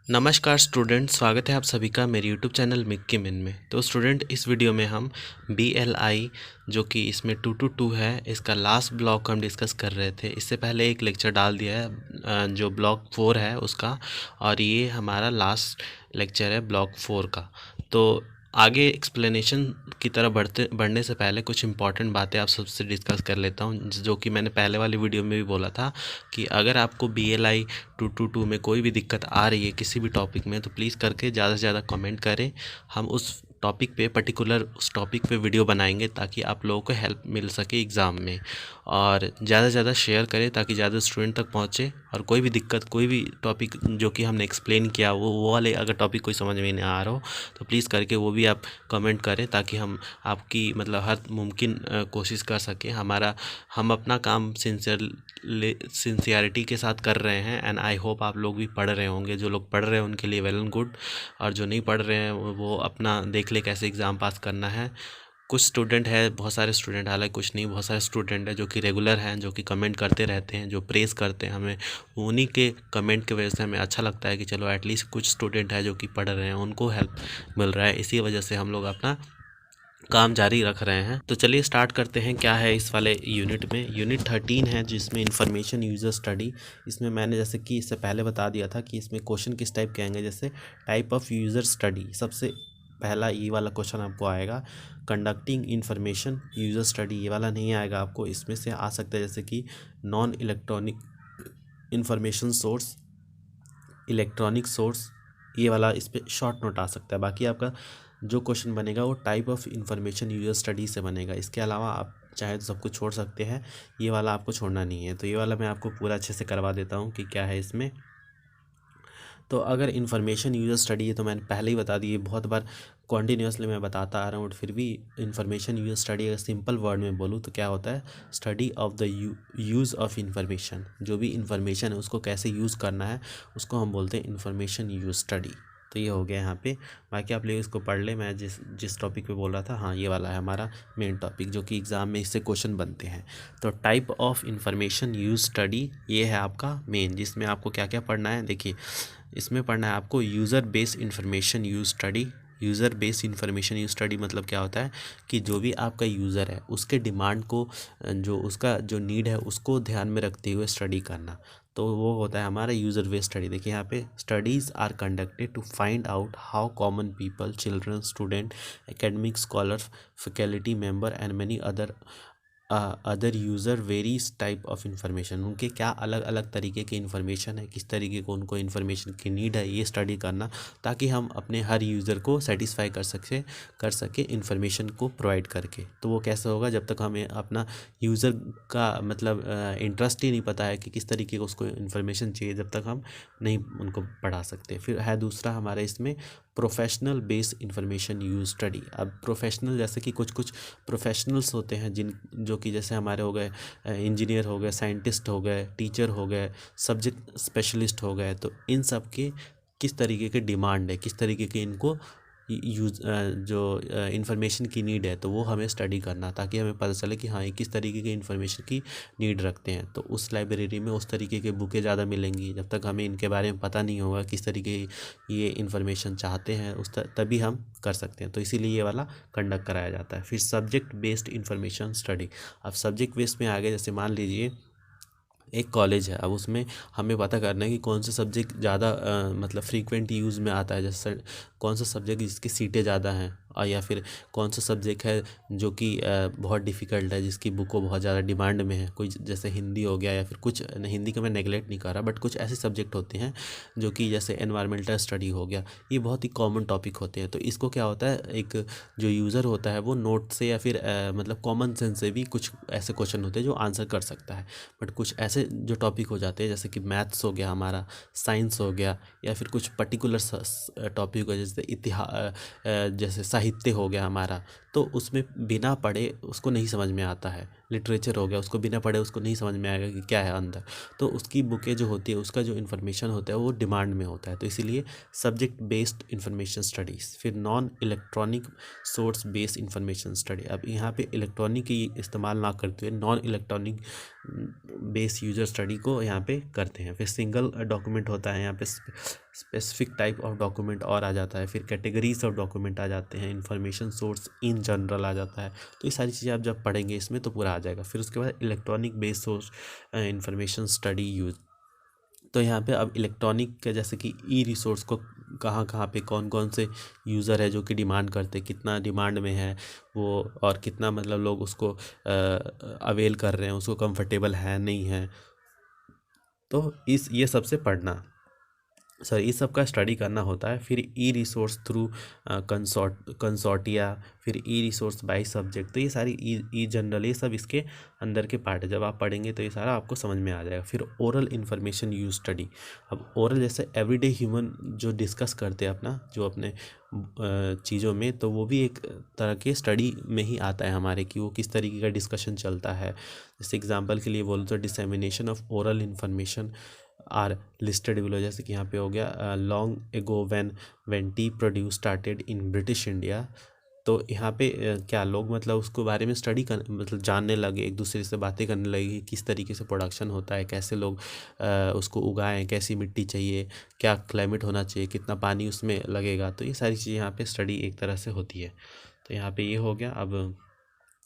नमस्कार स्टूडेंट, स्वागत है आप सभी का मेरे यूट्यूब चैनल मिक्की में। तो स्टूडेंट, इस वीडियो में हम BLI जो कि इसमें 2 है, इसका लास्ट ब्लॉक हम डिस्कस कर रहे थे। इससे पहले एक लेक्चर डाल दिया है जो ब्लॉक 4 है उसका, और ये हमारा लास्ट लेक्चर है ब्लॉक 4 का। तो आगे एक्सप्लेनेशन की तरफ बढ़ने से पहले कुछ इंपॉर्टेंट बातें आप सबसे डिस्कस कर लेता हूँ, जो कि मैंने पहले वाली वीडियो में भी बोला था कि अगर आपको BLI 222 में कोई भी दिक्कत आ रही है किसी भी टॉपिक में, तो प्लीज़ करके ज़्यादा से ज़्यादा कमेंट करें। हम उस टॉपिक पे उस टॉपिक पे वीडियो बनाएंगे ताकि आप लोगों को हेल्प मिल सके एग्ज़ाम में। और ज़्यादा से ज़्यादा शेयर करें ताकि ज़्यादा स्टूडेंट तक पहुँचे। और कोई भी दिक्कत, कोई भी टॉपिक जो कि हमने एक्सप्लेन किया वो वाले अगर टॉपिक कोई समझ में नहीं आ रहा हो तो प्लीज़ करके वो भी आप कमेंट करें, ताकि हम आपकी मतलब हर मुमकिन कोशिश कर सकें। हम अपना काम सिंसियरिटी के साथ कर रहे हैं, एंड आई होप आप लोग भी पढ़ रहे होंगे। जो लोग पढ़ रहे हैं उनके लिए वेल एंड गुड, और जो नहीं पढ़ रहे हैं वो अपना देख ले कैसे एग्ज़ाम पास करना है। कुछ स्टूडेंट है, बहुत सारे स्टूडेंट, हालांकि कुछ नहीं, बहुत सारे स्टूडेंट हैं जो कि रेगुलर हैं, जो कि कमेंट करते रहते हैं, जो प्रेस करते हैं हमें। उन्हीं के कमेंट की वजह से हमें अच्छा लगता है कि चलो एटलीस्ट कुछ स्टूडेंट है जो कि पढ़ रहे हैं, उनको हेल्प मिल रहा है। इसी वजह से हम लोग अपना काम जारी रख रहे हैं। तो चलिए स्टार्ट करते हैं। क्या है इस वाले यूनिट में? यूनिट 13 है जिसमें इंफॉर्मेशन यूज़र स्टडी। इसमें मैंने जैसे कि इससे पहले बता दिया था कि इसमें क्वेश्चन किस टाइप के आएंगे। जैसे टाइप ऑफ यूज़र स्टडी, सबसे पहला ये वाला क्वेश्चन आपको आएगा। कंडक्टिंग इंफॉर्मेशन यूज़र स्टडी, ये वाला नहीं आएगा आपको। इसमें से आ सकता है जैसे कि non electronic information source, electronic source, ये वाला इस पर शॉर्ट नोट आ सकता है। बाकी आपका जो क्वेश्चन बनेगा वो type of information user study से बनेगा। इसके अलावा आप चाहे तो सब कुछ छोड़ सकते हैं, ये वाला आपको छोड़ना नहीं है। तो ये वाला मैं आपको पूरा अच्छे से करवा देता हूँ कि क्या है इसमें। तो अगर इन्फॉर्मेशन यूज़र स्टडी है तो मैंने पहले ही बता दी, बहुत बार कॉन्टीन्यूसली मैं बताता आ रहा हूँ, फिर भी इन्फॉर्मेशन यूज़र स्टडी अगर सिंपल वर्ड में बोलूँ तो क्या होता है? Study of the use of information. जो भी इंफॉर्मेशन है उसको कैसे यूज़ करना है उसको हम बोलते हैं इन्फॉर्मेशन यूज़ स्टडी। तो ये हो गया यहाँ पे। बाकी आप लोग इसको पढ़ ले। मैं जिस टॉपिक पे बोल रहा था, हाँ ये वाला है हमारा मेन टॉपिक, जो कि एग्ज़ाम में इससे क्वेश्चन बनते हैं। तो type of information use study ये है आपका मेन, जिसमें आपको क्या क्या पढ़ना है। देखिए, इसमें पढ़ना है आपको user based information use study. User based information use study मतलब क्या होता है कि जो भी आपका यूज़र है उसके डिमांड को, जो उसका जो नीड है उसको ध्यान में रखते हुए स्टडी करना, तो वो होता है हमारा यूज़र बेस्ड स्टडी। देखिए यहाँ पे, studies are conducted to find out how common people, children, student, academic scholar, faculty member and many other user varies type of information. उनके क्या अलग अलग तरीके के इन्फॉर्मेशन है, किस तरीके को उनको इन्फॉर्मेशन की नीड है, ये स्टडी करना, ताकि हम अपने हर यूज़र को सेटिस्फाई कर सके इन्फॉर्मेशन को प्रोवाइड करके। तो वो कैसे होगा? जब तक हमें अपना यूज़र का मतलब इंटरेस्ट ही नहीं पता है कि किस तरीके को उसको इन्फॉर्मेशन चाहिए, जब तक हम नहीं उनको पढ़ा सकते। फिर है दूसरा हमारे इसमें professional based information use study. अब प्रोफेशनल, जैसे कि कुछ प्रोफेशनल्स होते हैं जो कि जैसे हमारे हो गए इंजीनियर हो गए, साइंटिस्ट हो गए, टीचर हो गए, सब्जेक्ट स्पेशलिस्ट हो गए। तो इन सब के किस तरीके के डिमांड है, किस तरीके के इनको जो इन्फॉर्मेशन की नीड है, तो वो हमें स्टडी करना, ताकि हमें पता चले कि हाँ ये किस तरीके के इन्फॉर्मेशन की नीड रखते हैं। तो उस लाइब्रेरी में उस तरीके के बुकें ज़्यादा मिलेंगी। जब तक हमें इनके बारे में पता नहीं होगा किस तरीके ये इन्फॉर्मेशन चाहते हैं तभी हम कर सकते हैं। तो इसीलिए ये वाला कंडक्ट कराया जाता है। फिर सब्जेक्ट बेस्ड इंफॉर्मेशन स्टडी। अब सब्जेक्ट बेस्ड में आगे, जैसे मान लीजिए एक कॉलेज है, अब उसमें हमें पता करना है कि कौन सा सब्जेक्ट ज़्यादा मतलब फ्रीक्वेंट यूज़ में आता है। जैसे कौन सा सब्जेक्ट जिसकी सीटें ज़्यादा हैं, या फिर कौन सा सब्जेक्ट है जो कि बहुत डिफ़िकल्ट है, जिसकी बुक बहुत ज़्यादा डिमांड में है। कोई जैसे हिंदी हो गया, या फिर कुछ हिंदी का मैं नेगलेक्ट नहीं कर रहा, बट कुछ ऐसे सब्जेक्ट होते हैं जो कि जैसे एनवायरमेंटल स्टडी हो गया, ये बहुत ही कॉमन टॉपिक होते हैं। तो इसको क्या होता है, एक जो यूज़र होता है वो नोट से या फिर मतलब कॉमन सेंस से भी कुछ ऐसे क्वेश्चन होते हैं जो आंसर कर सकता है। बट कुछ ऐसे जो टॉपिक हो जाते हैं, जैसे कि मैथ्स हो गया हमारा, साइंस हो गया, या फिर कुछ पर्टिकुलर टॉपिक हो जैसे इतिहास, जैसे साहित्य हो गया हमारा, तो उसमें बिना पढ़े उसको नहीं समझ में आता है। लिटरेचर हो गया, उसको बिना पढ़े उसको नहीं समझ में आएगा कि क्या है अंदर। तो उसकी बुकें जो होती है, उसका जो इन्फॉर्मेशन होता है वो डिमांड में होता है। तो इसीलिए सब्जेक्ट बेस्ड इंफॉर्मेशन स्टडीज़। फिर non electronic source based information study. अब यहाँ पे इलेक्ट्रॉनिक की इस्तेमाल ना करते हुए non electronic base user study को यहाँ पे करते हैं। फिर सिंगल डॉक्यूमेंट होता है, यहाँ पे स्पेसिफिक टाइप ऑफ डॉक्यूमेंट और आ जाता है। फिर कैटेगरीज ऑफ डॉक्यूमेंट आ जाते हैं, इंफॉर्मेशन सोर्स इन जनरल आ जाता है। तो ये सारी चीज़ें आप जब पढ़ेंगे इसमें तो पूरा आ जाएगा। फिर उसके बाद electronic base source information study use. तो यहाँ पे अब इलेक्ट्रॉनिक के जैसे कि ई रिसोर्स को कहाँ कहाँ पे कौन कौन से यूज़र है जो कि डिमांड करते हैं, कितना डिमांड में है वो, और कितना मतलब लोग उसको अवेल कर रहे हैं, उसको कंफर्टेबल है नहीं है। तो ये सबसे पढ़ना, सर इस सब का स्टडी करना होता है। फिर ई रिसोर्स थ्रू कंसोर्टिया, फिर ई रिसोर्स बाय सब्जेक्ट। तो ये सारी ई जनरल ये सब इसके अंदर के पार्ट है। जब आप पढ़ेंगे तो ये सारा आपको समझ में आ जाएगा। फिर ओरल इन्फॉर्मेशन यूज स्टडी। अब ओरल जैसे एवरीडे ह्यूमन जो डिस्कस करते हैं अपना जो अपने चीज़ों में, तो वो भी एक तरह के स्टडी में ही आता है हमारे, कि वो किस तरीके का डिस्कशन चलता है। जैसे एग्जांपल के लिए बोलो तो dissemination of oral information are listed below. जैसे कि यहाँ पे हो गया long ago when tea produce started in British India. तो यहाँ पे क्या लोग मतलब उसको बारे में स्टडी कर मतलब जानने लगे, एक दूसरे से बातें करने लगे कि किस तरीके से प्रोडक्शन होता है, कैसे लोग उसको उगाएं, कैसी मिट्टी चाहिए, क्या क्लाइमेट होना चाहिए, कितना पानी उसमें लगेगा। तो ये सारी चीज़ें यहाँ पे स्टडी एक तरह से होती है। तो यहाँ पे ये हो गया। अब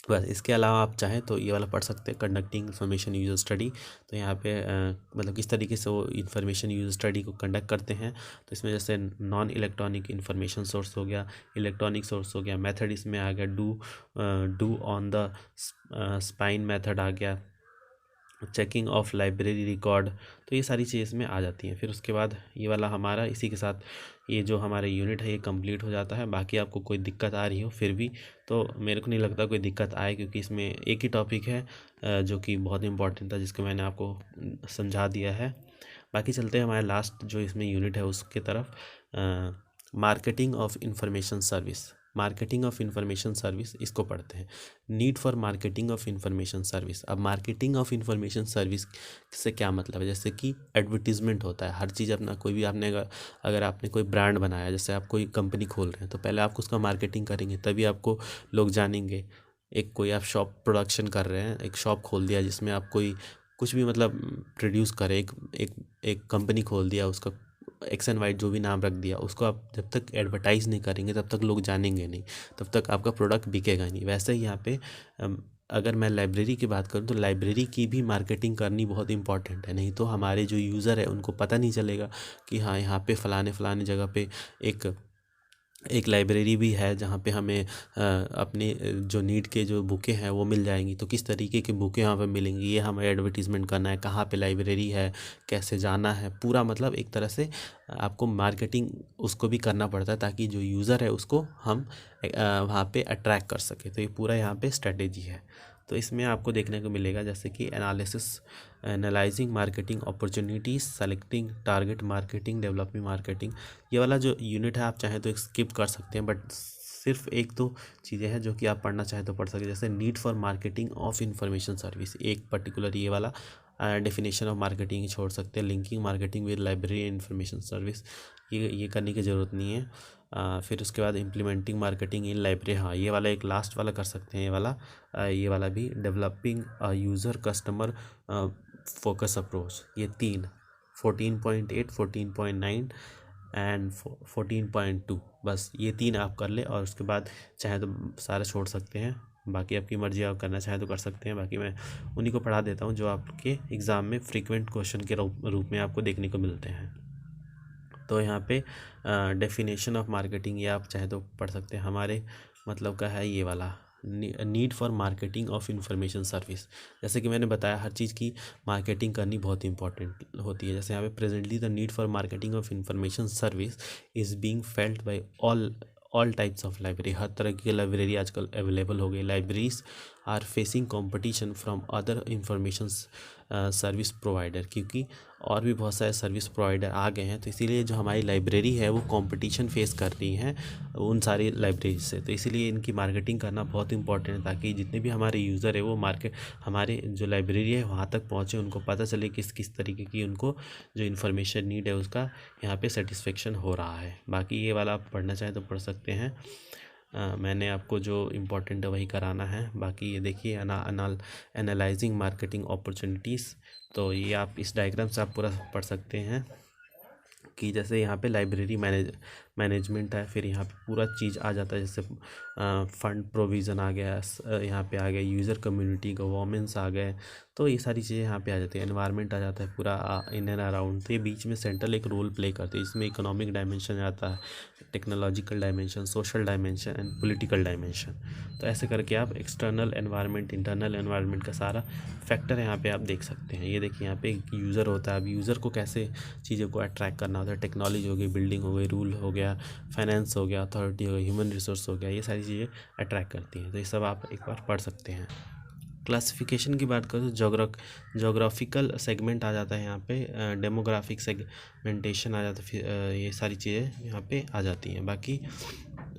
बस इसके अलावा आप चाहें तो ये वाला पढ़ सकते हैं, कंडक्टिंग इंफॉर्मेशन यूजर स्टडी। तो यहाँ पे मतलब किस तरीके से वो इंफॉर्मेशन यूजर स्टडी को कंडक्ट करते हैं। तो इसमें जैसे नॉन इलेक्ट्रॉनिक इंफॉर्मेशन सोर्स हो गया, इलेक्ट्रॉनिक सोर्स हो गया, मेथड इसमें आ गया, do on the spine method आ गया, चेकिंग ऑफ लाइब्रेरी रिकॉर्ड। तो ये सारी चीज़ इसमें आ जाती हैं। फिर उसके बाद ये वाला हमारा इसी के साथ ये जो हमारा यूनिट है ये कंप्लीट हो जाता है। बाकी आपको कोई दिक्कत आ रही हो फिर भी, तो मेरे को नहीं लगता कोई दिक्कत आए, क्योंकि इसमें एक ही टॉपिक है जो कि बहुत इंपॉर्टेंट था, जिसको मैंने आपको समझा दिया है। बाकी चलते हैं हमारे लास्ट जो इसमें यूनिट है उसके तरफ, marketing of information service. Marketing of information service इसको पढ़ते हैं, need for marketing of information service. अब मार्केटिंग ऑफ इंफॉर्मेशन सर्विस से क्या मतलब है, जैसे कि एडवर्टीजमेंट होता है हर चीज़ अपना, कोई भी आपने अगर आपने कोई ब्रांड बनाया, जैसे आप कोई कंपनी खोल रहे हैं, तो पहले आप उसका मार्केटिंग करेंगे तभी आपको लोग जानेंगे। एक कोई आप शॉप प्रोडक्शन कर रहे हैं, एक शॉप खोल दिया जिसमें आप कोई कुछ भी मतलब प्रोड्यूस करें, एक कंपनी खोल दिया, उसका एक्स एंड वाइट जो भी नाम रख दिया, उसको आप जब तक एडवर्टाइज़ नहीं करेंगे तब तक लोग जानेंगे नहीं, तब तक आपका प्रोडक्ट बिकेगा नहीं। वैसे ही यहाँ पे अगर मैं लाइब्रेरी की बात करूँ तो लाइब्रेरी की भी मार्केटिंग करनी बहुत इंपॉर्टेंट है, नहीं तो हमारे जो यूज़र है उनको पता नहीं चलेगा कि हाँ यहाँ पे फ़लाने फ़लाने जगह पे एक लाइब्रेरी भी है जहाँ पे हमें अपने जो नीड के जो बुकें हैं वो मिल जाएंगी। तो किस तरीके की बुकें यहाँ पे मिलेंगी ये हमें एडवर्टीज़मेंट करना है, कहाँ पे लाइब्रेरी है, कैसे जाना है, पूरा मतलब एक तरह से आपको मार्केटिंग उसको भी करना पड़ता है, ताकि जो यूज़र है उसको हम वहाँ पे अट्रैक्ट कर सके। तो ये पूरा यहाँ पे स्ट्रेटेजी है। तो इसमें आपको देखने को मिलेगा जैसे कि analysis, analysing marketing opportunities, selecting target marketing, developing marketing. ये वाला जो यूनिट है आप चाहें तो स्किप कर सकते हैं, बट सिर्फ एक दो चीज़ें हैं जो कि आप पढ़ना चाहें तो पढ़ सकते हैं। जैसे need for marketing of information service, एक पर्टिकुलर ये वाला डेफिनेशन ऑफ मार्केटिंग छोड़ सकते हैं। Linking marketing with library information service, ये करने की ज़रूरत नहीं है। फिर उसके बाद इम्प्लीमेंटिंग मार्केटिंग इन लाइब्रेरी, हाँ ये वाला एक लास्ट वाला कर सकते हैं, ये वाला भी developing user customer focus approach. ये 3 14.8 14.9 एंड 14.2, बस ये 3 आप कर ले, और उसके बाद चाहे तो सारे छोड़ सकते हैं, बाकी आपकी मर्ज़ी, आप करना चाहें तो कर सकते हैं। बाकी मैं उन्हीं को पढ़ा देता हूँ जो आपके एग्ज़ाम में फ्रीक्वेंट क्वेश्चन के रूप में आपको देखने को मिलते हैं। तो यहाँ पे डेफिनेशन ऑफ मार्केटिंग ये आप चाहे तो पढ़ सकते हैं। हमारे मतलब का है ये वाला need for marketing of information service. जैसे कि मैंने बताया हर चीज़ की मार्केटिंग करनी बहुत इंपॉर्टेंट होती है। जैसे यहाँ पे presently the need for marketing of information service is being felt by all types of library. हर तरह की लाइब्रेरी आजकल अवेलेबल हो गई। Libraries are facing competition from other information service provider, क्योंकि और भी बहुत सारे सर्विस प्रोवाइडर आ गए हैं, तो इसीलिए जो हमारी लाइब्रेरी है वो कंपटीशन फेस कर रही हैं उन सारी लाइब्रेरी से। तो इसीलिए इनकी मार्केटिंग करना बहुत इंपॉर्टेंट है, ताकि जितने भी हमारे यूज़र है वो हमारे जो लाइब्रेरी है वहाँ तक पहुँचे, उनको पता चले किस किस तरीके की उनको जो इन्फॉर्मेशन नीड है उसका यहाँ पे सेटिस्फेक्शन हो रहा है। बाकी ये वाला आप पढ़ना चाहें तो पढ़ सकते हैं। मैंने आपको जो इम्पोर्टेंट है वही कराना है। बाकी ये देखिए एनालाइजिंग मार्केटिंग अपॉर्चुनिटीज़, तो ये आप इस डायग्राम से आप पूरा पढ़ सकते हैं कि जैसे यहाँ पे लाइब्रेरी मैनेजमेंट है, फिर यहाँ पे पूरा चीज़ आ जाता है, जैसे फंड प्रोविज़न आ गया, यहाँ पे आ गया यूज़र कम्युनिटी गवर्नेंस आ गए, तो ये सारी चीज़ें यहाँ पे आ जाती है। एनवायरनमेंट आ जाता है पूरा इन एंड अराउंड, तो ये बीच में सेंट्रल एक रोल प्ले करती है। इसमें इकोनॉमिक डायमेंशन आता है, technological dimension, social dimension and political dimension. तो ऐसे करके आप एक्सटर्नल एनवायरनमेंट, इंटरनल एनवायरनमेंट का सारा फैक्टर यहाँ पे आप देख सकते हैं। ये देखिए यहाँ पे एक यूज़र होता है, अब यूज़र को कैसे चीज़ों को अट्रैक्ट करना होता है। टेक्नोलॉजी हो गई, बिल्डिंग हो गई, रूल हो गया, फाइनेंस हो गया, अथॉरिटी हो गई, ह्यूमन रिसोर्स हो गया, ये सारी चीज़ें अट्रैक्ट करती हैं। तो ये सब आप एक बार पढ़ सकते हैं। क्लासिफिकेशन की बात करें तो जोग्राफिकल सेगमेंट आ जाता है यहाँ पे, डेमोग्राफिक सेगमेंटेशन आ जाता है, फिर ये सारी चीज़ें यहाँ पे आ जाती हैं। बाकी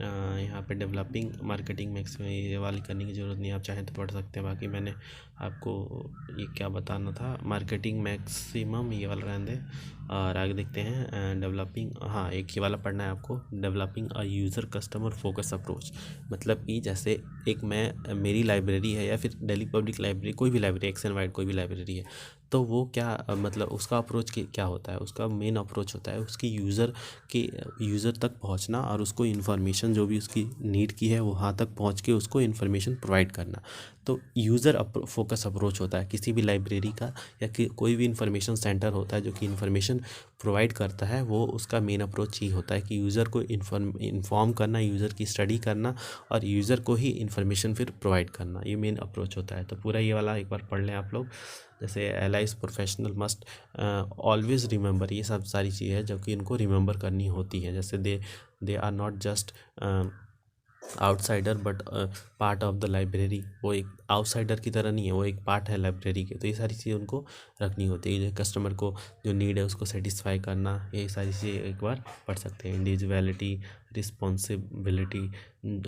यहाँ पे डेवलपिंग मार्केटिंग मैक्स में ये वाली करने की ज़रूरत नहीं, आप चाहें तो पढ़ सकते हैं। बाकी मैंने आपको ये क्या बताना था, मार्केटिंग मैक्सिमम ये वाला रहने दें, और आगे देखते हैं डेवलपिंग। हाँ, एक ही वाला पढ़ना है आपको, डेवलपिंग अ यूज़र कस्टमर फोकस अप्रोच। मतलब कि जैसे एक मेरी लाइब्रेरी है या फिर दिल्ली पब्लिक लाइब्रेरी, कोई भी लाइब्रेरी, एक्स एंड वाइड कोई भी लाइब्रेरी है, तो वो क्या मतलब उसका अप्रोच क्या होता है, उसका मेन अप्रोच होता है उसकी यूज़र तक पहुंचना और उसको इन्फॉर्मेशन जो भी उसकी नीड की है वहाँ तक पहुंच के उसको इन्फॉर्मेशन प्रोवाइड करना। तो यूज़र फोकस अप्रोच होता है किसी भी लाइब्रेरी का, या कोई भी इन्फॉर्मेशन सेंटर होता है जो कि इन्फॉर्मेशन प्रोवाइड करता है, वो उसका मेन अप्रोच ही होता है कि यूज़र को इन्फॉर्म करना, यूज़र की स्टडी करना और यूज़र को ही इन्फॉर्मेशन फिर प्रोवाइड करना, ये मेन अप्रोच होता है। तो पूरा ये वाला एक बार पढ़ लें आप लोग। जैसे allies professional must always remember, ये सब सारी चीज़ें हैं जो कि इनको रिमेंबर करनी होती है। जैसे they are not just outsider but part of the library, वो एक आउटसाइडर की तरह नहीं है, वो एक पार्ट है लाइब्रेरी के। तो ये सारी चीज़ें उनको रखनी होती है। कस्टमर को जो नीड है उसको सेटिस्फाई करना, ये सारी चीज़ें एक बार पढ़ सकते हैं। इंडिविजुअलिटी, रिस्पॉन्सिबिलिटी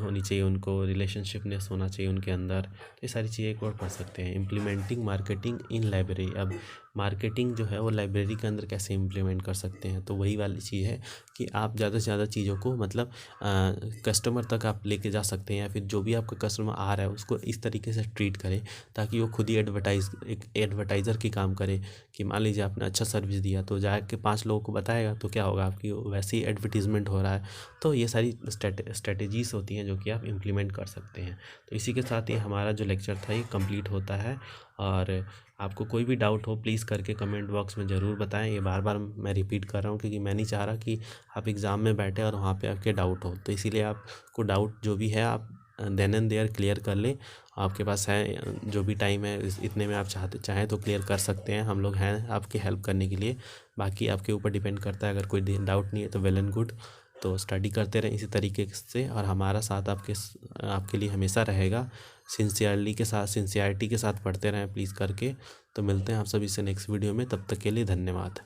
होनी चाहिए उनको, रिलेशनशिपनेस होना चाहिए उनके अंदर, ये सारी चीज़ें एक बार पढ़ सकते हैं। इम्प्लीमेंटिंग मार्केटिंग इन लाइब्रेरी, अब मार्केटिंग जो है वो लाइब्रेरी के अंदर कैसे इम्प्लीमेंट कर सकते हैं, तो वही वाली चीज़ है कि आप ज़्यादा से ज़्यादा चीज़ों को मतलब कस्टमर तक आप लेके जा सकते हैं, या फिर जो भी आपका कस्टमर आ रहा है उसको इस तरीके से ट्रीट करें ताकि वो खुद ही एक एडवर्टाइज़र की काम करे। कि मान लीजिए आपने अच्छा सर्विस दिया तो जाके 5 लोगों को बताएगा तो क्या होगा, आपकी वैसे ही एडवर्टीज़मेंट हो रहा है। तो ये सारी स्ट्रेटेजीज़ होती हैं जो कि आप इम्प्लीमेंट कर सकते हैं। तो इसी के साथ ही हमारा जो लेक्चर था ये कंप्लीट होता है। और आपको कोई भी डाउट हो प्लीज़ करके कमेंट बॉक्स में ज़रूर बताएं। ये बार बार मैं रिपीट कर रहा हूँ क्योंकि मैं नहीं चाह रहा कि आप एग्ज़ाम में बैठे और वहाँ पे आपके डाउट हो, तो इसीलिए आपको डाउट जो भी है आप देन एंड देयर क्लियर कर लें। आपके पास है जो भी टाइम है इतने में आप चाहें तो क्लियर कर सकते हैं, हम लोग हैं आपकी हेल्प करने के लिए। बाकी आपके ऊपर डिपेंड करता है, अगर कोई डाउट नहीं है तो वेल एंड गुड। तो स्टडी करते रहें इसी तरीके से, और हमारा साथ आपके लिए हमेशा रहेगा। सिंसियरिटी के साथ पढ़ते रहें प्लीज़ करके। तो मिलते हैं आप सभी से नेक्स्ट वीडियो में, तब तक के लिए धन्यवाद।